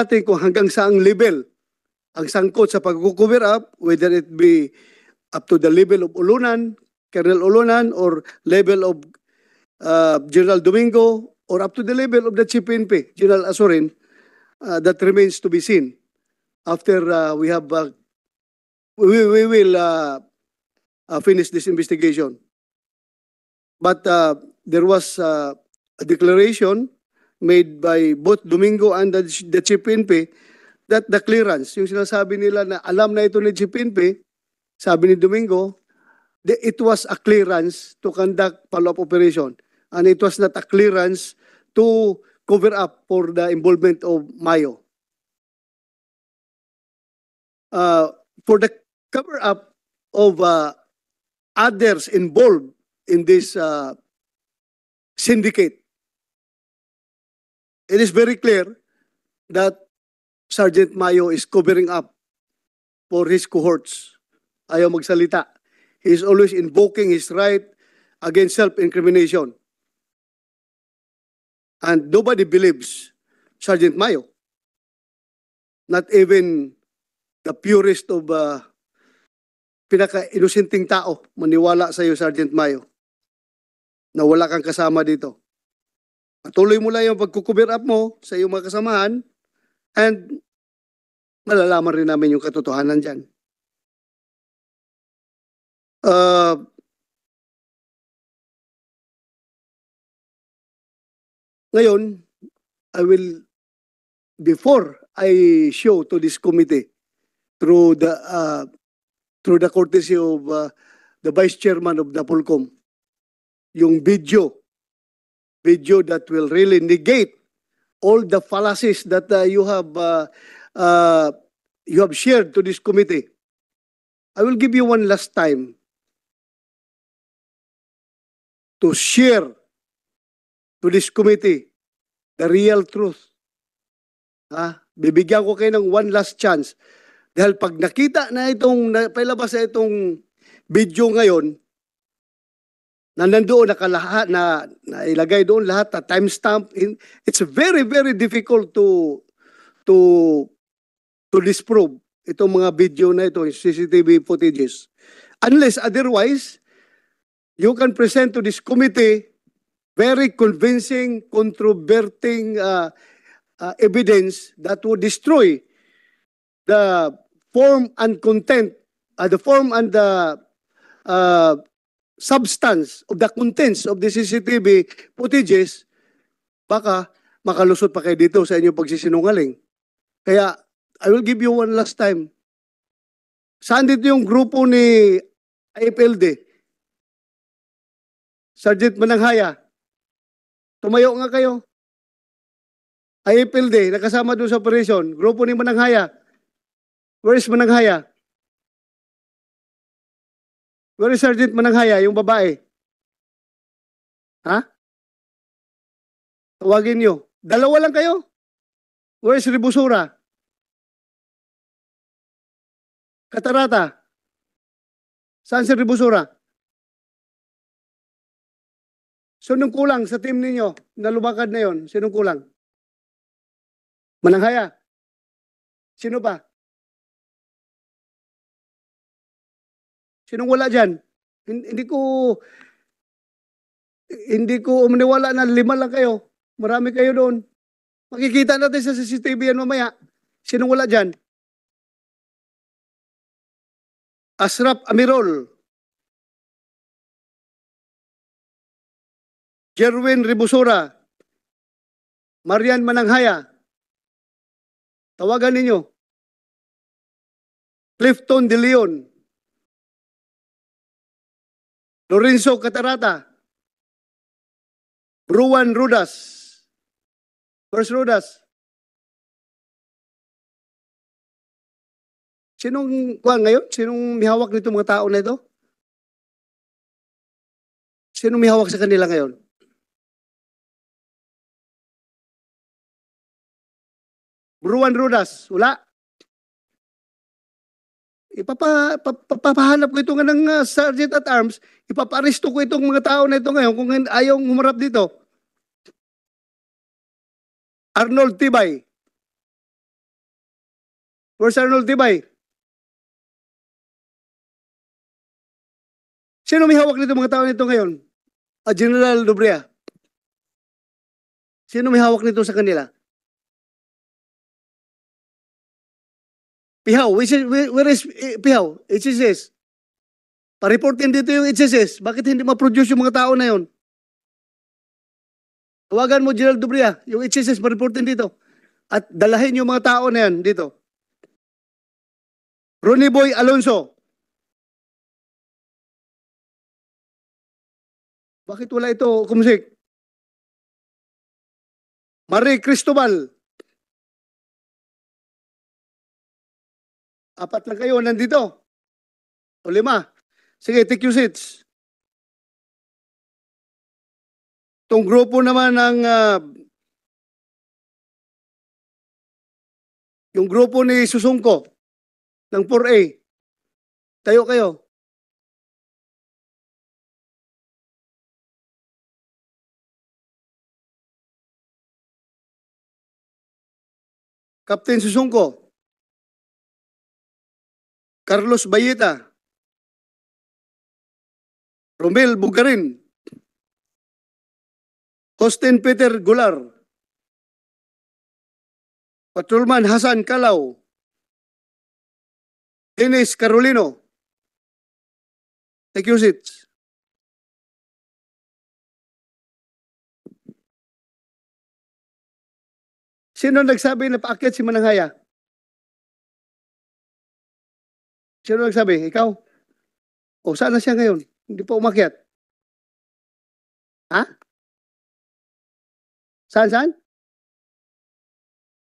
natin kung hanggang saang level ang sangkot sa pag-cover up, whether it be up to the level of Ulunan, Colonel Ulunan, or level of General Domingo, or up to the level of the Chief PNP, General Azurin, that remains to be seen after we have we will finish this investigation. But there was a declaration made by both Domingo and the Chief PNP that the clearance, yung sinasabi nila na alam na ito ni Chief PNP, sabi ni Domingo, it was a clearance to conduct follow-up operation. And it was not a clearance to cover up for the involvement of Mayo. For the cover up of others involved in this syndicate, it is very clear that Sergeant Mayo is covering up for his cohorts. Ayaw magsalita. He is always invoking his right against self-incrimination. And nobody believes Sergeant Mayo. Not even the purest of pinaka-inusinting tao maniwala sa iyo, Sergeant Mayo, na wala kang kasama dito. Patuloy mo lang yung pag-cover up mo sa iyong mga kasamahan and malalaman rin namin yung katotohanan dyan. Ngayon, before I show to this committee through the courtesy of the Vice Chairman of the Polcom, yung video that will really negate all the fallacies that you have shared to this committee. I will give you one last time to share to this committee the real truth. Bibigyan ko kayo ng one last chance. Dahil pag nakita na pailabas na itong video ngayon, na nandoon nakalahat na ilagay doon lahat na timestamp, it's very very difficult to disprove itong mga video na ito, CCTV footages. Unless otherwise, you can present to this committee very convincing, controverting evidence that would destroy the form and content, the form and the substance of the contents of the CCTV footages. Baka makalusot pa kayo dito sa inyong pagsisinungaling. Kaya, I will give you one last time. Saan dito yung grupo ni IFLD? Sergeant Mananghaya, tumayo nga kayo. IFLD, nakasama doon sa operation. Grupo ni Mananghaya. Where is Mananghaya? Where is Sergeant Mananghaya, yung babae? Tawagin nyo. Dalawa lang kayo? Where is Ribusura? Katarata? Saan si Ribusura? Sinong kulang sa team ninyo na lumakad na yon? Sinong kulang? Mananghaya? Sino pa? Sinong wala dyan? Hindi ko umaniwala na 5 lang kayo. Marami kayo doon. Makikita natin sa CCTV yan mamaya. Sinong wala dyan? Asraf Amirol. Jerwin Ribusura. Marian Mananghaya. Tawagan ninyo. Clifton De Leon. Lorenzo Catarata. Bruan Rudas. Where's Rudas? Sinong ngayon? Sinong mihawak nito mga tao na ito? Sinong mihawak sa kanila ngayon? Bruan Rudas, wala. Ipapahanap ko ito nga ng Sergeant at Arms, ipaparesto ko itong mga tao na ito ngayon kung ayaw humarap dito. Arnold Tibay. Where's Arnold Tibay? Sino may hawak nito mga tao nito ngayon? General Dobrea. Sino may hawak nito sa kanila? Pihaw, where is Pihaw? HSS. Pa-reportin dito yung HSS. Bakit hindi ma-produce yung mga tao na yon? Tawagan mo, General Dobrea, yung HSS pa-reportin dito. At dalahin yung mga tao na yan dito. Ronnie Boy Alonso. Bakit wala ito, Kumsik? Marie Cristobal. Apat lang kayo nandito. O 5. Sige, take your seats. Itong grupo naman ng yung grupo ni Susungko ng 4A. Tayo kayo. Captain Susungko. Carlos Bayeta. Romel Bugarin. Austin Peter Gular. Patrolman Hasan Kalaw. Dennis Carolino. Take your seats. Sino nagsabi na paakyat si Mananghaya? Sino nagsabi? Ikaw? O saan na siya ngayon? Hindi pa umakyat. Ha? Saan?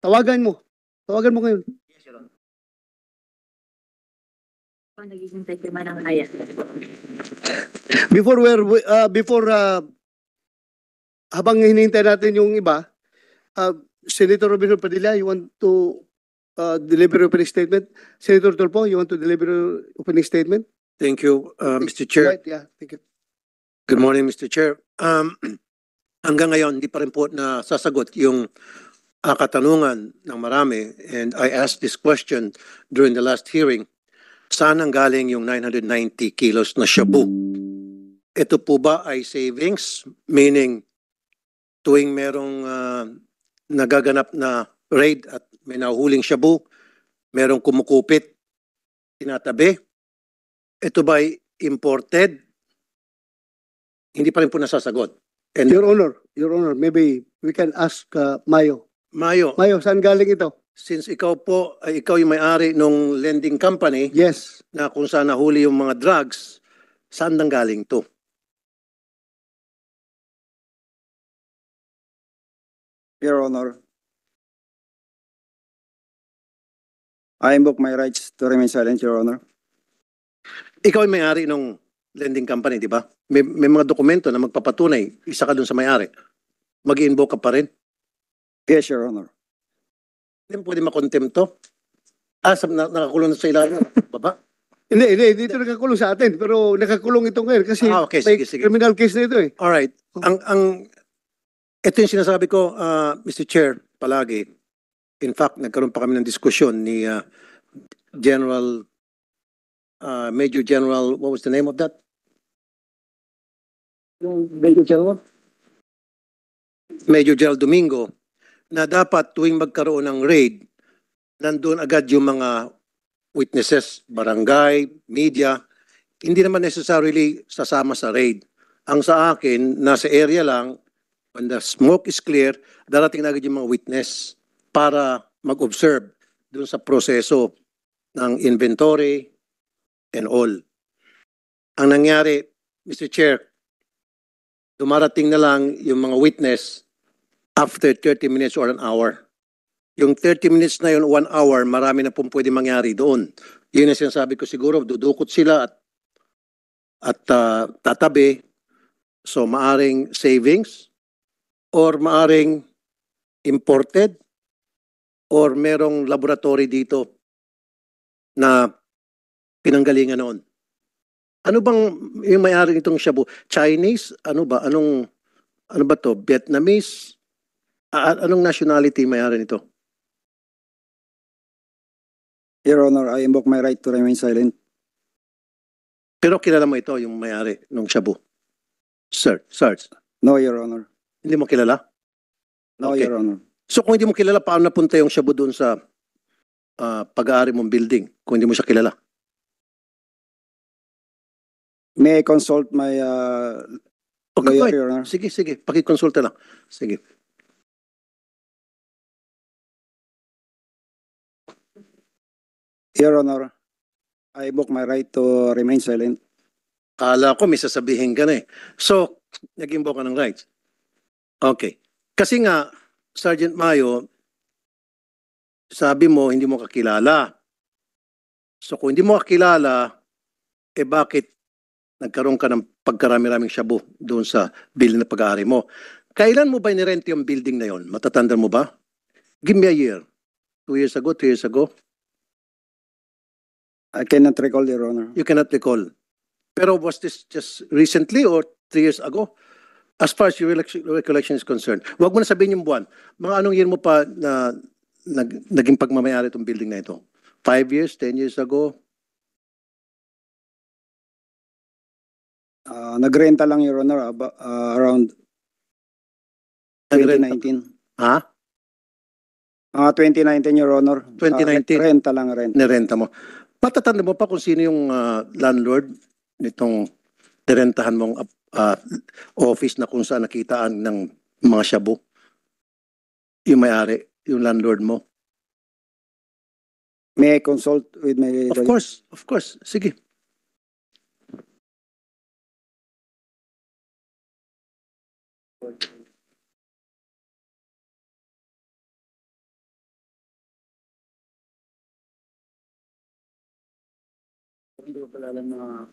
Tawagan mo. Tawagan mo ngayon. Naghihintay kay Mananghaya. Habang hinihintay natin yung iba, Senator Robinson Padilla, you want to deliver your opening statement? Senator Tulfo, you want to deliver your opening statement? Thank you, Mr. Chair. Right, yeah, thank you. Good morning, Mr. Chair. Hanggang ngayon, hindi pa rin po na sasagot yung katanungan ng marami. And I asked this question during the last hearing. Saan ang galing yung 990 kilos na shabu? Ito po ba ay savings? Meaning, tuwing merong nagaganap na raid at may nahuhuling shabu, merong kumukupit, tinatabi. Ito ba ay imported? Hindi pa rin po nasasagot. And Your Honor, maybe we can ask Mayo. Mayo, Saan galing ito? since ikaw po ay ikaw yung may-ari ng lending company Yes. na kung saan nahuli yung mga drugs, saan nang galing to? Your Honor, I invoke my rights to remain silent, Your Honor. Ikaw yung may-ari ng lending company, di ba? May mga dokumento na magpapatunay, isa ka dun sa may-ari. Mag-invoke ka pa rin. Yes, Your Honor. Hindi mo pwede makontempt to? Nakakulong na sa ilalim. Baba? Hindi, dito nakakulong sa atin. Pero nakakulong ito ngayon kasi Okay, may sige. criminal case na ito eh. Alright. Ito yung sinasabi ko, Mr. Chair, palagi. In fact, nagkaroon pa kami ng diskusyon ni Major General, what was the name of that? Yung Major General? Major General Domingo, na dapat tuwing magkaroon ng raid, nandun agad yung mga witnesses, barangay, media, hindi naman necessarily sasama sa raid. Ang sa akin, nasa area lang, when the smoke is clear, darating na agad yung mga witness para mag-observe dun sa proseso ng inventory and all. Ang nangyari, Mr. Chair, dumarating na lang yung mga witness after 30 minutes or an hour. Yung 30 minutes na yun, 1 hour, marami na pong pwede mangyari doon. Yun ang sinasabi ko siguro, dudukot sila at tatabi. So maaring savings or maaring imported or merong laboratory dito na pinanggalingan noon. Ano bang yung may-ari nitong shabu? Chinese? Ano ba? Ano ba to? Vietnamese? Anong nationality may-ari nito? Your Honor, I invoke my right to remain silent. Pero kilala mo ito, yung may-ari ng shabu. Sir, Sarge, No, Your Honor. hindi mo kilala? No, Okay. Your Honor. So kung hindi mo kilala, paano napunta yung shabu doon sa pag-aari mong building kung hindi mo siya kilala? May I consult my Okay, go lawyer, ahead. Your Honor? Sige, sige. Pakikonsulta lang. Sige. Your Honor, I invoke my right to remain silent. Kala ko may sasabihin ka na eh. So, nag-invoke ka ng rights. Okay. Kasi nga, Sergeant Mayo, sabi mo hindi mo kakilala. So kung hindi mo kakilala, eh bakit nagkaroon ka ng pagkarami-raming shabu doon sa building na pag-aari mo? Kailan mo ba nirent yung building na yon? Matatanda mo ba? Give me a year. 2 years ago, 3 years ago? I cannot recall, Your Honor. You cannot recall. Pero was this just recently or 3 years ago? As far as your recollection is concerned. Huwag mo na sabihin yung buwan. Mga anong year mo pa na naging pagmamayari itong building na ito? 5 years, 10 years ago? Nagrenta lang, Your Honor, around Nagrenta. 2019. Ha? 2019, Your Honor. 2019? Renta lang, rent. Nirenta mo. Matatanda mo pa kung sino yung landlord nitong nirentahan mong office na kung saan nakitaan ng mga shabu? Yung may-ari, yung landlord mo? May I consult with my Of lawyer? course, of course. Sige. Hindi ko pala alam na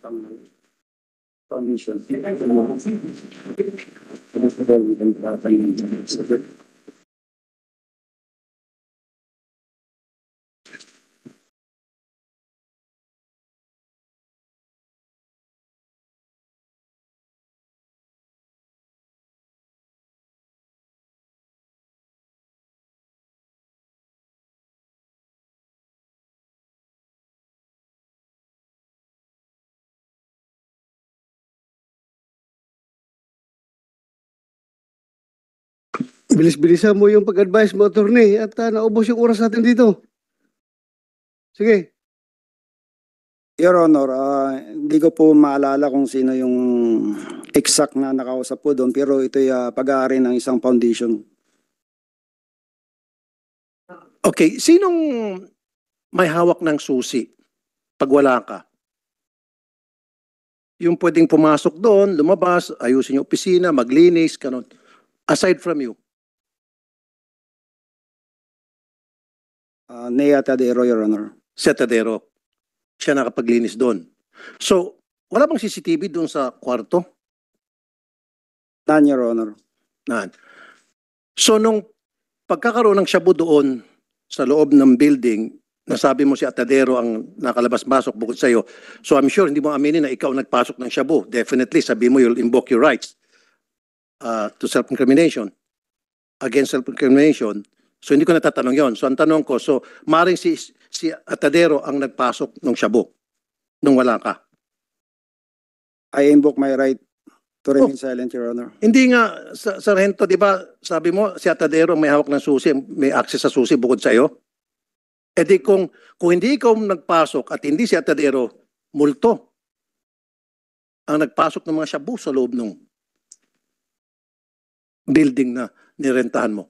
condition. Bilis-bilisan mo yung pag-advise mo, attorney, at naubos yung oras natin dito. Sige. Your Honor, hindi ko po maalala kung sino yung exact na nakausap po doon, pero ito'y pag-aari ng isang foundation. Okay, sinong may hawak ng susi pag wala ka? Yung pwedeng pumasok doon, lumabas, ayusin yung opisina, maglinis, kanon. Aside from you. Nea Tadero, Your Honor. Setadero. Siya nakapaglinis doon. So, wala bang CCTV doon sa kwarto? None, Your Honor. Nan. So, nung pagkakaroon ng shabu doon sa loob ng building, nasabi mo si Atadero ang nakalabas-masok bukod sa iyo. So, I'm sure hindi mo aminin na ikaw nagpasok ng shabu. Definitely, sabi mo you'll invoke your rights to self-incrimination, against self-incrimination. So, hindi ko natatanong yon. So, ang tanong ko, so, maring si Atadero ang nagpasok ng shabu nung wala ka. I invoke my right to remain silent, Your Honor. Hindi nga, Sargento, di ba, sabi mo, si Atadero may hawak ng susi, may access sa susi bukod sa iyo? E di kung hindi ikaw nagpasok at hindi si Atadero, multo ang nagpasok ng mga shabu sa loob ng building na nirentahan mo.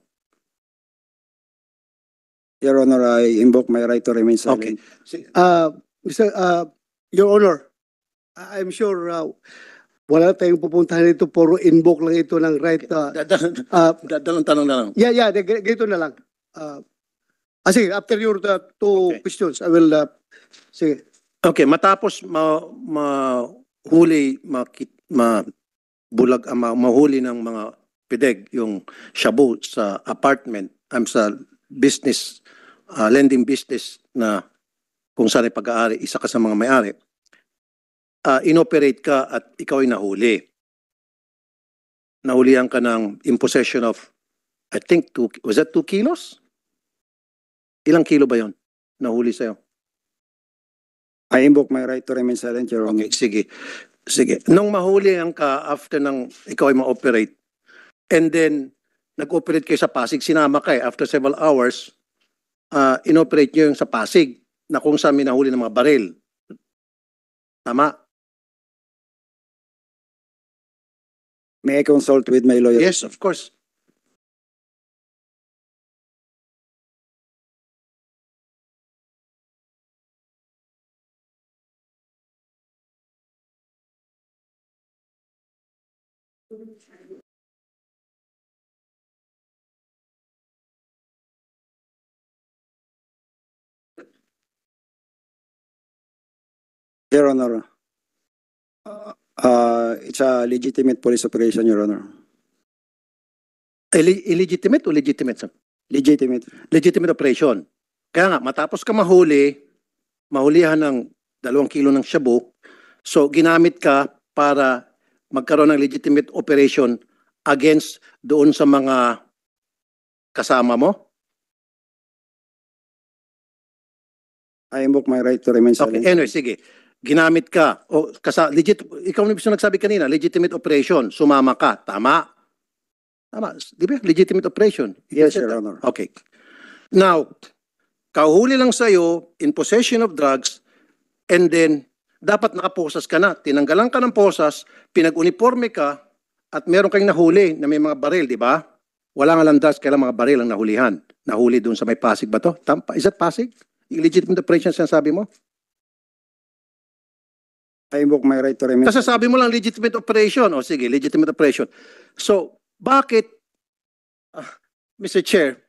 Your Honor, I invoke my right to remain Okay. silent. Your Honor, I'm sure wala tayong pupuntahan dito, puro invoke lang ito ng right. Dalawang tanong na lang. Yeah, ganito na lang. Sige, after your two Okay. questions, I will, sige. Okay, matapos mahuli, mahuli ng mga pideg yung shabu sa apartment, sa business, lending business na kung saan ay pag-aari, isa ka sa mga may-ari, inoperate ka at ikaw ay nahuli. Nahulihan ka ng impossession of, I think, was that 2 kilos? Ilang kilo ba yon nahuli sa'yo? I invoke my right to remain silent, Your Honor. Okay, sige. Sige. Nung mahuli ang ka after ng ikaw ay ma-operate, and then nag-operate kayo sa Pasig, sinama ka after several hours, inoperate nyo yung sa Pasig na kung saan may nahuli ng mga baril. Tama? May I consult with my lawyer? Yes, of course. Your Honor, it's a legitimate police operation, Your Honor. Illegitimate o legitimate, sir? Legitimate. Legitimate operation. Kaya nga, matapos ka mahulihan ng 2 kilo ng shabu, so ginamit ka para magkaroon ng legitimate operation against doon sa mga kasama mo? I invoke my right to remain Okay, silent. anyway, sige. Ginamit ka. O, ikaw na gusto nagsabi kanina, legitimate operation, sumama ka. Tama? Tama. Di ba? Legitimate operation. Yes, Your Honor. Okay. Now, kahuli lang sa'yo, in possession of drugs, and then, dapat nakaposas ka na. Tinanggalan ka ng posas, pinag-uniforme ka, at meron kang nahuli na may mga baril, di ba? Wala nga lang drugs, kailang mga baril ang nahulihan. Nahuli doon sa may Pasig ba to? Is that Pasig? Legitimate operation sinasabi mo? I invoke my right to remain Kasi sabi mo lang legitimate operation. O sige, legitimate operation. So, bakit, Mr. Chair,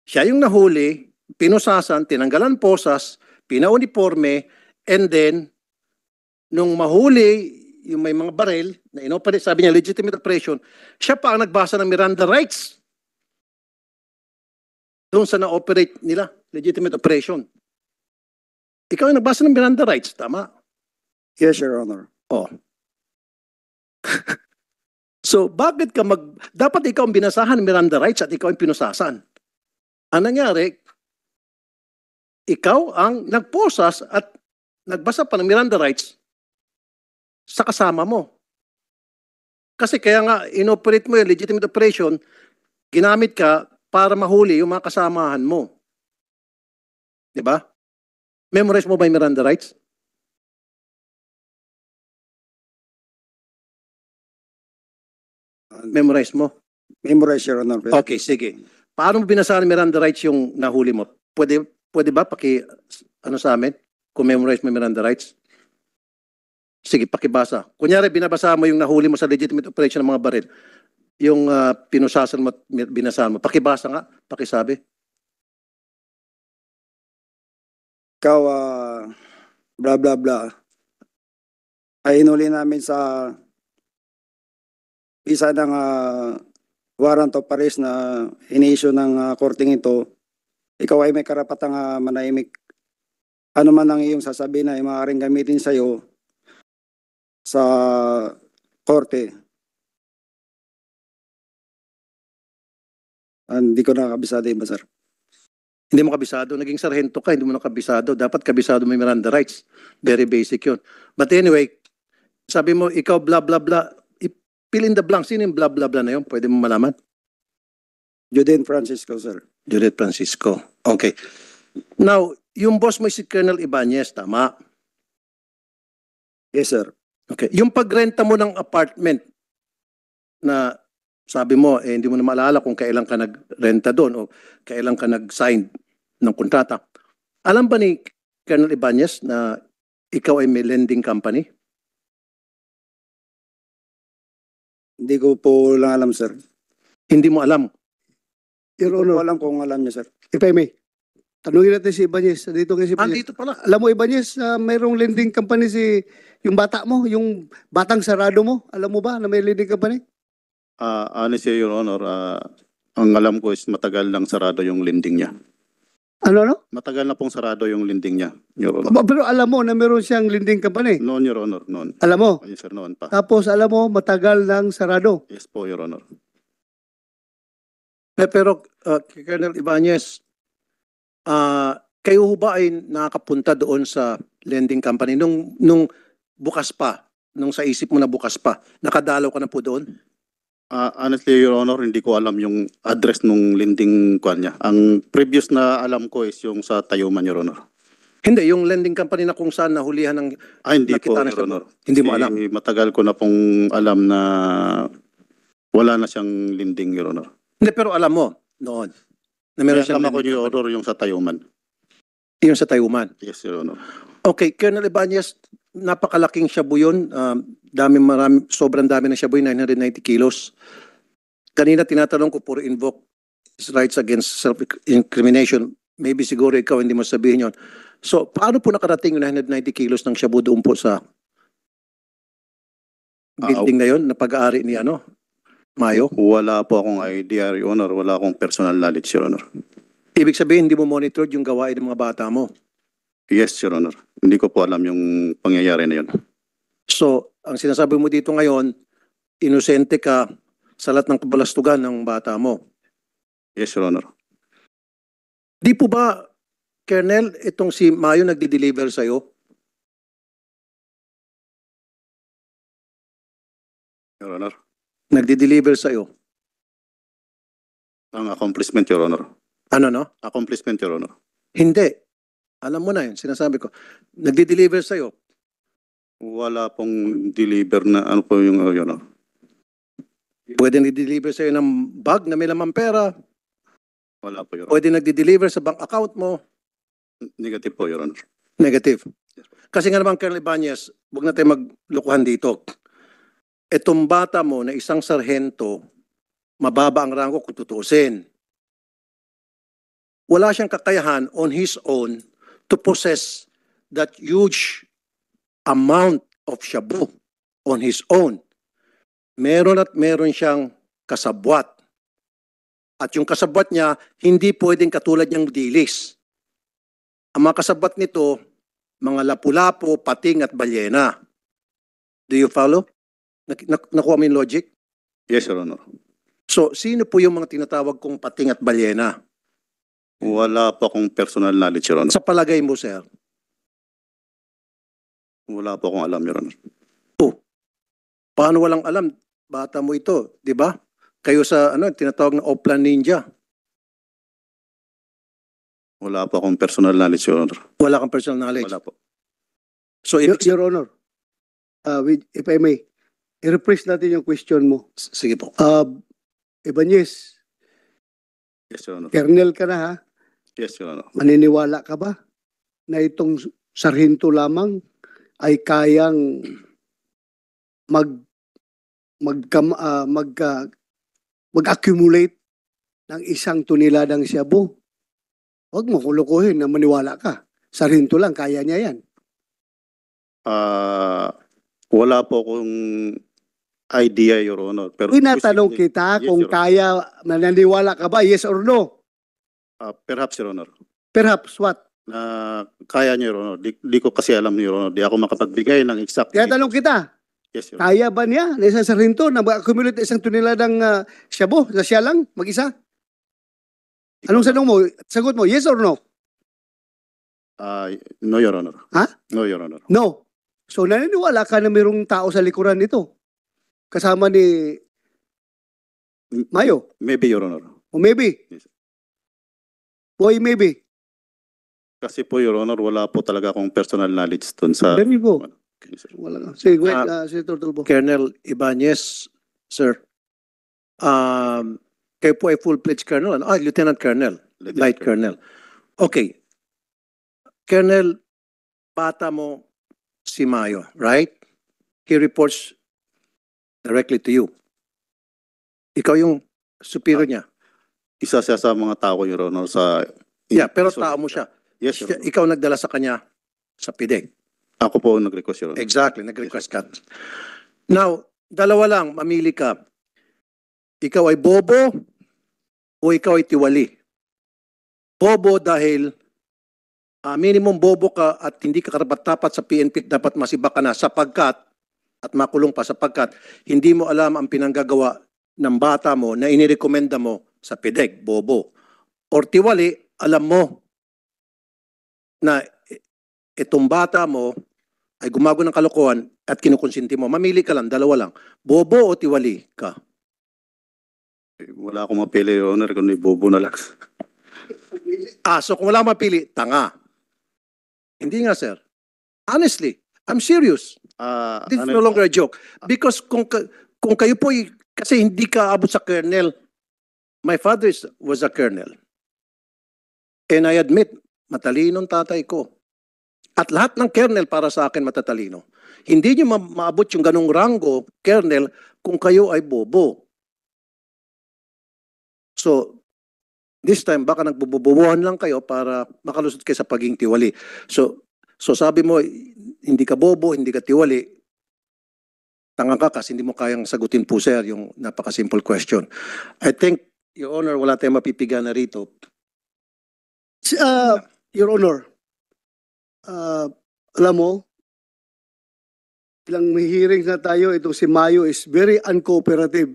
siya yung nahuli, pinusasan, tinanggalan posas, pinauniforme, and then, nung mahuli, yung may mga baril, na inoperate, sabi niya legitimate operation, siya pa ang nagbasa ng Miranda rights. Doon sa na-operate nila, legitimate operation. Ikaw yung nagbasa ng Miranda rights, tama? Yes, Your Honor. Oh. So, bakit ka dapat ikaw ang binasahan ng Miranda rights at ikaw ang pinusasan? Ang nangyari, ikaw ang nagposas at nagbasa pa ng Miranda rights sa kasama mo. Kasi kaya nga, inoperate mo yung legitimate operation, ginamit ka para mahuli yung mga kasamahan mo. Diba? Memorize mo ba yung Miranda rights? Memorize mo? Memorize, Your Honor. Okay, sige. Paano mo binasahan ng Miranda rights yung nahuli mo? Pwede ba ano sa amin? Kung memorize mo yung Miranda rights? Sige, pakibasa. Kunyari, binabasa mo yung nahuli mo sa legitimate operation ng mga baril. Yung pinusasan mo at binasahan mo. Pakibasa nga, pakisabi. Ikaw, blah, blah, blah. Ay hinuli namin sa isa ng warrant of arrest na ini-issue ng korting ito. Ikaw ay may karapatang manahimik. Ano man ang iyong sasabihin na maaaring gamitin sa iyo sa korte. Hindi ko nakakabisado iba, sir. Hindi mo kabisado. Naging sarhento ka, hindi mo nakabisado. Dapat kabisado mo yung Miranda rights. Very basic yun. But anyway, sabi mo, ikaw blah, blah, blah. Fill in the blank. Sino yung blah, blah, blah na yun? Pwede mo malaman? Juden Francisco, sir. Judith Francisco. Okay. Now, yung boss mo si Colonel Ibanez, tama? Yes, sir. Okay. Yung pagrenta mo ng apartment na sabi mo, hindi mo na maalala kung kailan ka nagrenta doon o kailan ka nag-sign ng kontrata. Alam ba ni Colonel Ibanez na ikaw ay may lending company? Hindi ko po lang alam, sir. Hindi mo alam. Your Hindi ko Honor, alam kung alam niya, sir. if I may, tanungin natin si Ibanez. Dito kasi si Ibanez. Andito pala. Alam mo, Ibanez, mayroong lending company yung bata mo, yung batang sarado mo. Alam mo ba na may lending company? Honestly, Your Honor, ang alam ko is matagal lang sarado yung lending niya. Ano? Matagal na pong sarado yung lending niya, Your Honor. Pero alam mo na meron siyang lending company. Noon, Your Honor, noon. Alam mo. Yes, sir, noon pa. Tapos alam mo, matagal lang sarado. Yes po, Your Honor. Pero, Colonel Ibanez, Kayo ho ba ay nakakapunta doon sa lending company nung bukas pa, nung sa isip mo na bukas pa, nakadalaw ka na po doon? Honestly, Your Honor, hindi ko alam yung address nung lending kwan niya. Ang previous na alam ko is yung sa Tayuman, Your Honor. Hindi, yung lending company na kung saan nahulihan ng Hindi po, nakita na Your siya. Honor. Hindi mo Kasi alam. matagal ko na pong alam na wala na siyang lending, Your Honor. Hindi, pero alam mo noon na meron Meron siyang ako, lending Your company. Honor, yung sa Tayuman. Yung sa Tayuman. Yes, Your Honor. Okay, Colonel Ibanez, napakalaking shabu yun. Sobrang dami ng shabu yun, 990 kilos. Kanina tinatanong ko puro invoke his rights against self-incrimination. Maybe siguro ikaw hindi mo sabihin yun. So, paano po nakarating yung 990 kilos ng shabu doon po sa building na yun, na pag-aari ni Mayo? Wala po akong idea, Your Honor. Wala akong personal knowledge, Your Honor. Ibig sabihin, hindi mo monitored yung gawain ng mga bata mo. Yes, Your Honor. Hindi ko po alam yung pangyayari na yun. So, ang sinasabi mo dito ngayon, inosente ka sa lahat ng kabalastugan ng bata mo. Yes, Your Honor. Di po ba, Colonel, itong si Mayo nagdi-deliver sa'yo? Your Honor. Nagdi-deliver sa'yo? Ang accomplishment, Your Honor. Ano, no? Accomplishment, Your Honor. Hindi. Alam mo na yun, sinasabi ko. Nagdi-deliver sa'yo. Wala pong deliver na ano po yung Your Honor. Pwede nagdi-deliver sa'yo ng bag na may lamang pera. Wala po, Your Honor. Pwede nagdi-deliver sa bank account mo. Negative po, Your Honor. Negative. Kasi nga naman, Colonel Ibanez, huwag na tayo maglukuhan dito. Itong bata mo na isang sarhento, mababa ang rango kung tutuusin. Wala siyang kakayahan on his own to possess that huge amount of shabu on his own. Meron at meron siyang kasabwat. At yung kasabwat niya, hindi pwedeng katulad niyang dilis. Ang mga kasabwat nito, mga lapu-lapu, pating at balyena. Do you follow? Nakuha mo yung logic? Yes, Your Honor. So, sino po yung mga tinatawag kong pating at balyena? Wala po akong personal knowledge, Your Honor. Sa palagay mo, sir? Wala po akong alam, Your Honor. Paano walang alam? Bata mo ito, di ba? Kayo sa tinatawag na Oplan Ninja. Wala po akong personal knowledge, Your Honor. Wala kang personal knowledge. Wala po. So, Your Honor, if I may, i-rephrase natin yung question mo. sige po. Ibanez, Yes, Your Honor. kernel ka na ha? Yes, Your Honor. Maniniwala ka ba na itong sarhinto lamang ay kayang mag-accumulate ng 1 toneladang shabu? Huwag mo kulukuhin na maniwala ka. Sarhinto lang, kaya niya yan. Wala po akong idea, Your Honor. Pero Tinatanong posible- kita Yes, kung Your Honor. kaya, mananiwala ka ba, yes or no? Perhaps, Your Honor. Perhaps what? Na kaya niyo, Your Honor. Di ko kasi alam, Your Honor. Di ako makapagbigay ng exact. Tinatanong kita, Yes, Your Honor. kaya ba niya na isang sarhinto na mag-accumulate 1 toneladang shabu na siya lang, mag-isa? Anong sanong mo? Sagot mo, yes or no? No, Your Honor. Ha? No, Your Honor. No. So naniniwala ka na mayroong tao sa likuran nito? Kasama ni Mayo? Maybe, Your Honor. O maybe? Yes. Why maybe? Kasi po, Your Honor, wala po talaga akong personal knowledge dun sa... There you go. Okay, sir. Wala ka. Sige, wait, Ah, Senator Tulfo. Colonel Ibanez, sir. Kayo po ay full-fledged colonel. Lieutenant Colonel. Light Colonel. Okay. Colonel, bata mo si Mayo, right? He reports directly to you. Ikaw yung superior niya. Isa siya sa mga tao, Your Honor, sa... Yeah, pero tao mo siya. Yes, Your Honor. Ikaw nagdala sa kanya sa PIDEG. Ako po ang nag-request, Your Honor. Exactly, nag-request ka. Now, dalawa lang, mamili ka. Ikaw ay bobo o ikaw ay tiwali? Bobo dahil minimum bobo ka at hindi ka karapat-dapat sa PNP, dapat masibak ka na sapagkat at makulong pa sapagkat hindi mo alam ang pinanggagawa ng bata mo na inirekomenda mo sa PIDEG, bobo. Or tiwali, alam mo na itong bata mo ay gumagawa ng kalokohan at kinukonsinti mo. Mamili ka lang, dalawa lang. Bobo o tiwali ka? Wala akong mapili, Your Honor, kundi bobo na lang. So kung wala mapili, tanga. Hindi nga, sir. Honestly, I'm serious. This is no longer a joke. Because kung kayo po, kasi hindi ka abot sa colonel. My father was a colonel. And I admit, matalinong tatay ko. At lahat ng colonel para sa akin matatalino. Hindi nyo maabot yung ganong rango, colonel, kung kayo ay bobo. So, this time, baka nagbububuhan lang kayo para makalusot kayo sa pagiging tiwali. So sabi mo, hindi ka bobo, hindi ka tiwali, tanga ka kasi hindi mo kayang sagutin po, sir, yung napaka-simple question. I think, Your Honor, wala tayong mapipiga na rito. Your Honor, alam mo, ilang may hearings na tayo, itong si Mayo is very uncooperative.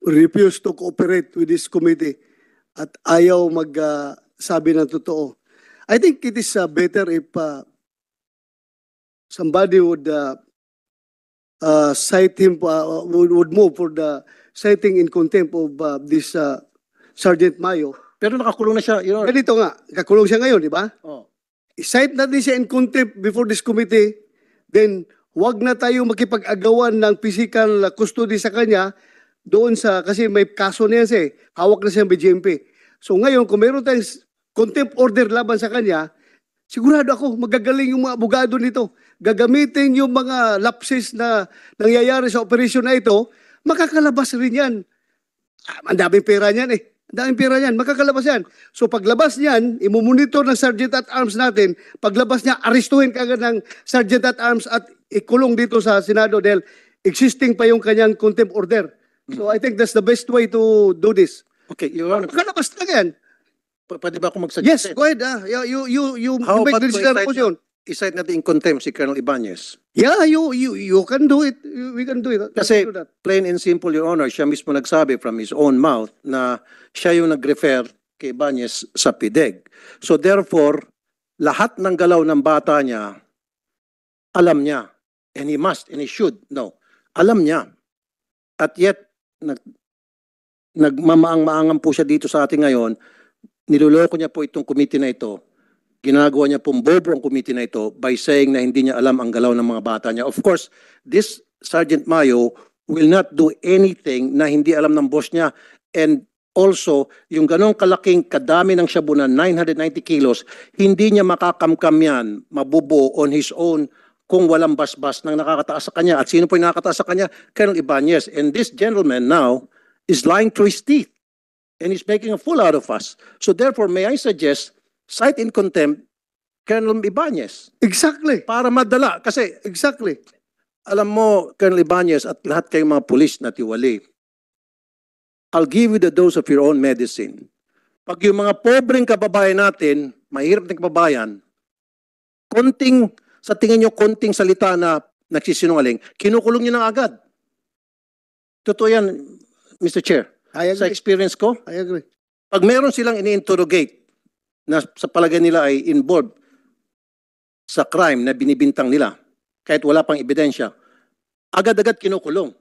Refused to cooperate with this committee at ayaw magsabi ng totoo. I think it is better if somebody would cite him, would move for the citing in contempt of this Sergeant Mayo. Pero nakakulong na siya, Your Honor. Ganito nga, kakulong siya ngayon, di ba? Oh. I-cite natin siya in contempt before this committee, then wag na tayo makipag-agawan ng physical custody sa kanya doon sa, kasi may kaso niya siya, hawak na siya ng BGMP. So ngayon, kung meron tayong contempt order laban sa kanya, sigurado ako, magagaling yung mga abogado nito. Gagamitin yung mga lapses na nangyayari sa operasyon na ito, makakalabas rin yan. Ang daming pera niyan eh. Ang daming pera niyan, makakalabas yan. So paglabas niyan, imumonitor ng Sergeant at Arms natin, paglabas niya, arestuhin kagad ng Sergeant at Arms at ikulong dito sa Senado dahil existing pa yung kanyang contempt order. So I think that's the best way to do this. Okay, Your Honor, Makalabas na yan. pwede ba ako mag-suggest? Yes, go ahead. You How make about the decision kung motion. i-cite natin in contempt si Colonel Ibanez? Yeah, you can do it. We can do it. Kasi We can do that. plain and simple, Your Honor, siya mismo nagsabi from his own mouth na siya yung nag-refer kay Ibanez sa PIDEG. So therefore, lahat ng galaw ng bata niya, alam niya. And he must, and he should know. Alam niya. At yet, nagmamaang-maangan po siya dito sa atin ngayon, niloloko niya po itong committee na ito, ginagawa niya pong bobo ang committee na ito by saying na hindi niya alam ang galaw ng mga bata niya. Of course, this Sergeant Mayo will not do anything na hindi alam ng boss niya. And also, yung ganong kalaking kadami ng shabu na 990 kilos, hindi niya makakamkam yan, mabubo on his own kung walang basbas ng nakakataas sa kanya. At sino po yung nakakataas sa kanya? Colonel Ibanez. And this gentleman now is lying through his teeth and he's making a fool out of us. So therefore, may I suggest, cite in contempt Colonel Ibanez Exactly. para madala. Kasi Exactly. alam mo, Colonel Ibanez at lahat kayong mga pulis na tiwali, I'll give you the dose of your own medicine. Pag yung mga pobreng kababayan natin, mahirap na kababayan, sa tingin nyo, konting salita na nagsisinungaling, kinukulong nyo na agad. Totoo yan, Mr. Chair. I Sa agree. experience ko, I agree. pag meron silang ini-interrogate na sa palagay nila ay involved sa crime na binibintang nila, kahit wala pang ebidensya, agad-agad kinukulong.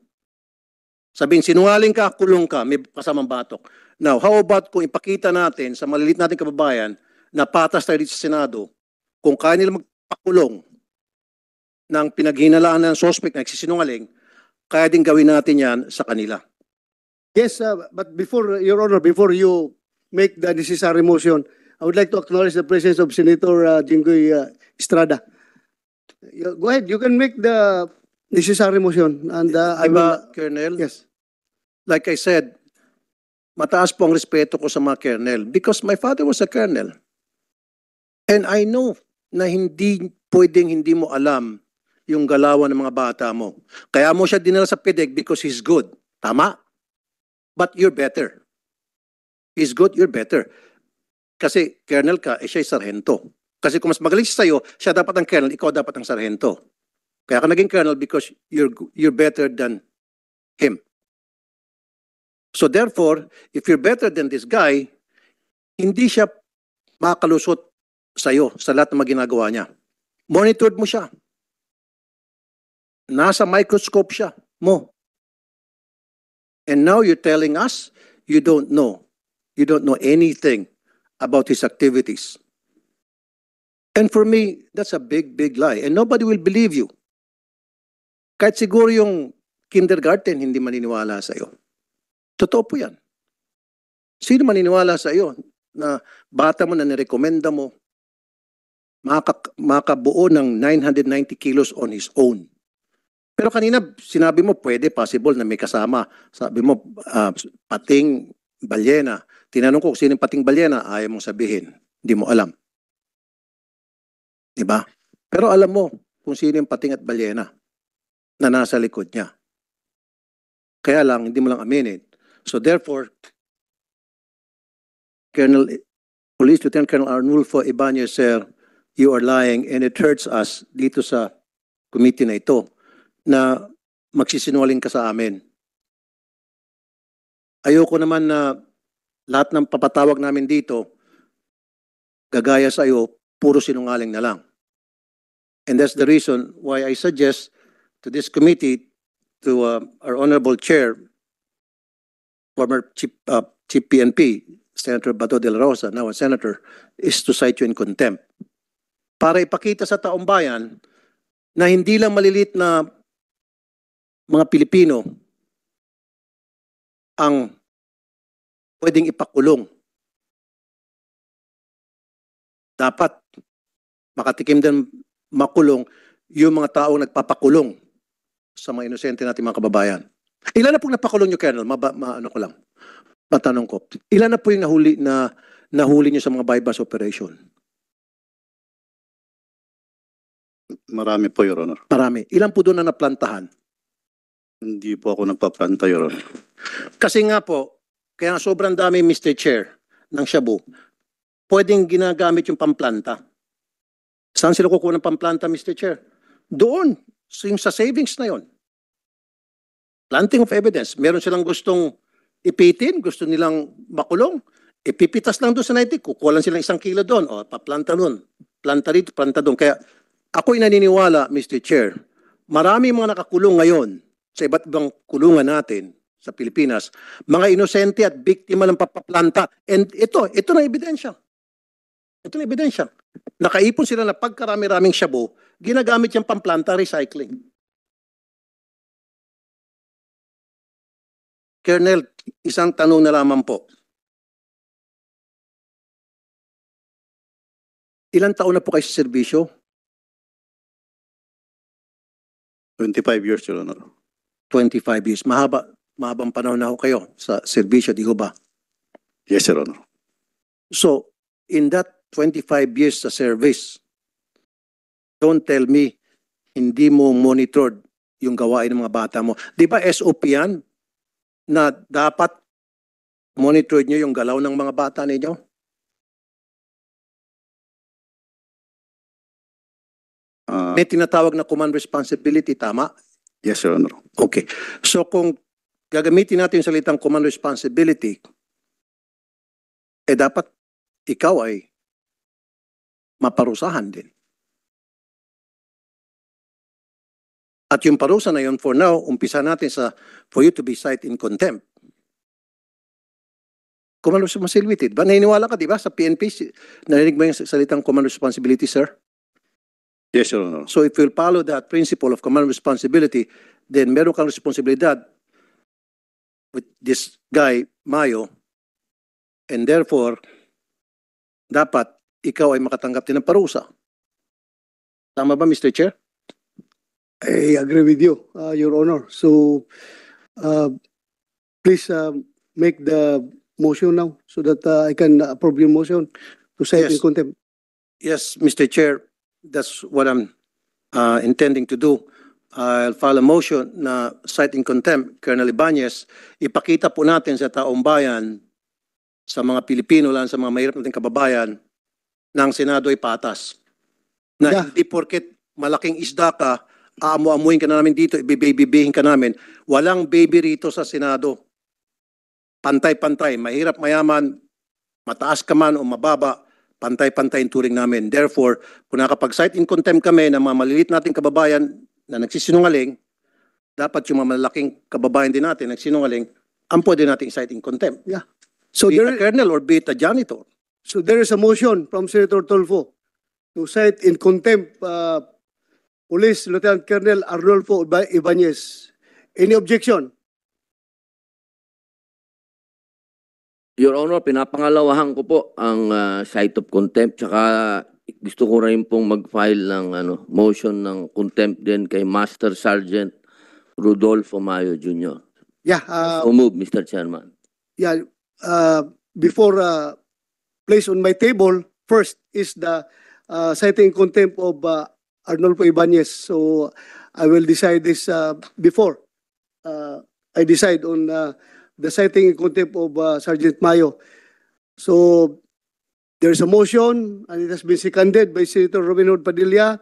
Sabihin, sinungaling ka, kulong ka, may kasamang batok. Now, how about kung ipakita natin sa maliliit nating kababayan na patas tayo dito sa Senado, kung kaya nila magpakulong ng pinaghinalaan ng suspect na nagsisinungaling, kaya din gawin natin yan sa kanila. Yes, but before, Your Honor, before you make the necessary motion, I would like to acknowledge the presence of Senator Jinggoy Estrada. Go ahead, you can make the necessary motion. And I will, Diba, Colonel? yes. Like I said, mataas po ang respeto ko sa mga colonel because my father was a colonel. And I know na hindi pwedeng hindi mo alam yung galawan ng mga bata mo. Kaya mo siya dinala sa PIDEG because he's good. Tama? But you're better. He's good, you're better. Kasi colonel ka, siya'y sarhento. Kasi kung mas magaling siya sa'yo, siya dapat ang colonel, ikaw dapat ang sarhento. Kaya ka naging colonel because you're better than him. So therefore, if you're better than this guy, hindi siya makalusot sa'yo sa lahat ng mga ginagawa niya. Monitored mo siya. Nasa microscope siya mo. And now you're telling us you don't know. You don't know anything about his activities. And for me, that's a big, big lie. And nobody will believe you. Kahit siguro yung kindergarten, hindi maniniwala sa iyo. Totoo po yan. Sino maniniwala sa iyo na bata mo na nirekomenda mo makabuo ng 990 kilos on his own? Pero kanina, sinabi mo, pwede, possible na may kasama. Sabi mo, pating balyena. Tinanong ko kung sino yung pating balyena, ayaw mong sabihin. Hindi mo alam. Diba? Pero alam mo kung sino yung pating at balyena na nasa likod niya. Kaya lang, hindi mo lang aminin. So therefore, Police Lieutenant Colonel Arnulfo Ibanez, sir, you are lying and it hurts us dito sa committee na ito na magsisinungaling ka sa amin. Ayoko naman na lahat ng papatawag namin dito, gagaya sa iyo, puro sinungaling na lang. And that's the reason why I suggest to this committee, to our Honorable Chair, former Chief PNP, Senator Bato de la Rosa, now a Senator, is to cite you in contempt. Para ipakita sa taong bayan na hindi lang malilit na mga Pilipino ang pwedeng ipakulong. Dapat makatikim din makulong yung mga taong nagpapakulong sa mga inosente natin mga kababayan. Ilan na pong napakulong nyo, Colonel? Ano ko lang, matanong ko. Ilan na po yung nahuli nyo sa mga bypass operation? Marami po, Your Honor. Marami. Ilan po doon na naplantahan? Hindi po ako nagpaplanta, Your Honor. Kasi nga po, kaya nga sobrang dami, Mr. Chair, ng shabu, pwedeng ginagamit yung pamplanta. Saan sila kukuha ng pamplanta, Mr. Chair? Doon, yung sa savings na yon. Planting of evidence. Meron silang gustong ipitin, gusto nilang makulong, ipipitas lang doon sa 90, kukuha lang silang 1 kilo doon, o paplanta doon, planta dito, planta doon. Kaya ako'y naniniwala, Mr. Chair, marami mga nakakulong ngayon sa iba't ibang kulungan natin sa Pilipinas, mga inosente at biktima ng papaplanta. And ito na ebidensya. Ito na ebidensya. Nakaipon sila na pagkarami-raming shabu, ginagamit yung pamplanta, recycling. Colonel, isang tanong na lamang po. Ilang taon na po kayo sa serbisyo? 25 years, Your Honor. 25 years. Mahabang panahon na ho kayo sa serbisyo, di ho ba? Yes, Your Honor. So, in that 25 years sa service, don't tell me hindi mo monitored yung gawain ng mga bata mo. Di ba SOP yan na dapat monitored nyo yung galaw ng mga bata ninyo? May tinatawag na command responsibility, tama? Yes, Your Honor. Okay. So kung gagamitin natin yung salitang command responsibility, dapat ikaw ay maparusahan din. At yung parusa na yun, for now, umpisa natin for you to be cited in contempt. Command responsibility. Ba, naniniwala ka, di ba, sa PNP? Narinig mo yung salitang command responsibility, sir? Yes, Your Honor. So if you'll follow that principle of command responsibility, then meron kang responsibilidad with this guy, Mayo, and therefore, dapat ikaw ay makatanggap din ng parusa. Tama ba, Mr. Chair? I agree with you, Your Honor. So, please make the motion now so that I can approve your motion to cite in Yes. contempt. Yes, Mr. Chair, that's what I'm intending to do. I'll file a motion na cite in contempt, Colonel Ibanez. Ipakita po natin sa taong bayan, sa mga Pilipino lang, sa mga mahirap nating kababayan, na ang Senado ay patas. Na Yeah. hindi porket malaking isda ka, aamu-amuin ka na namin dito, ibibibihin ka namin. Walang baby rito sa Senado. Pantay-pantay, mahirap mayaman, mataas ka man o mababa, pantay-pantay yung turing namin. Therefore, kung nakapag-cite in contempt kami ng mga maliliit nating kababayan na nagsisinungaling, dapat yung mga malalaking kababayan din natin nagsinungaling, ang pwede nating cite in contempt. So Be it a there, colonel or be it a janitor. so there is a motion from Senator Tolfo to cite in contempt Police Lieutenant Colonel Arnolfo Ibanez. Any objection? Your Honor, pinapangalawahan ko po ang cite of contempt. Tsaka gusto ko rin pong mag-file ng motion ng contempt din kay Master Sergeant Rodolfo Mayo Jr. Yeah, So move, Mr. Chairman. yeah. Before placed on my table, first is the citing contempt of Arnolfo Ibanez. So I will decide this before I decide on the citing contempt of Sergeant Mayo. So there's a motion and it has been seconded by Senator Robin Hood Padilla.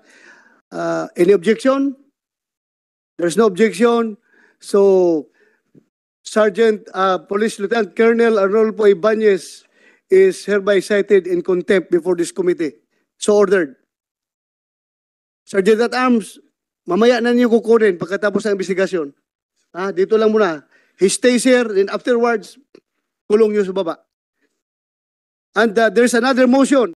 Any objection? There's no objection. So Sergeant Police Lieutenant Colonel Arnolfo Ibanez is hereby cited in contempt before this committee. So ordered. Sergeant at Arms, mamaya na niyo kukunin pagkatapos ng investigasyon. Dito lang muna. He stays here and afterwards, kulong niyo sa baba. And there's another motion.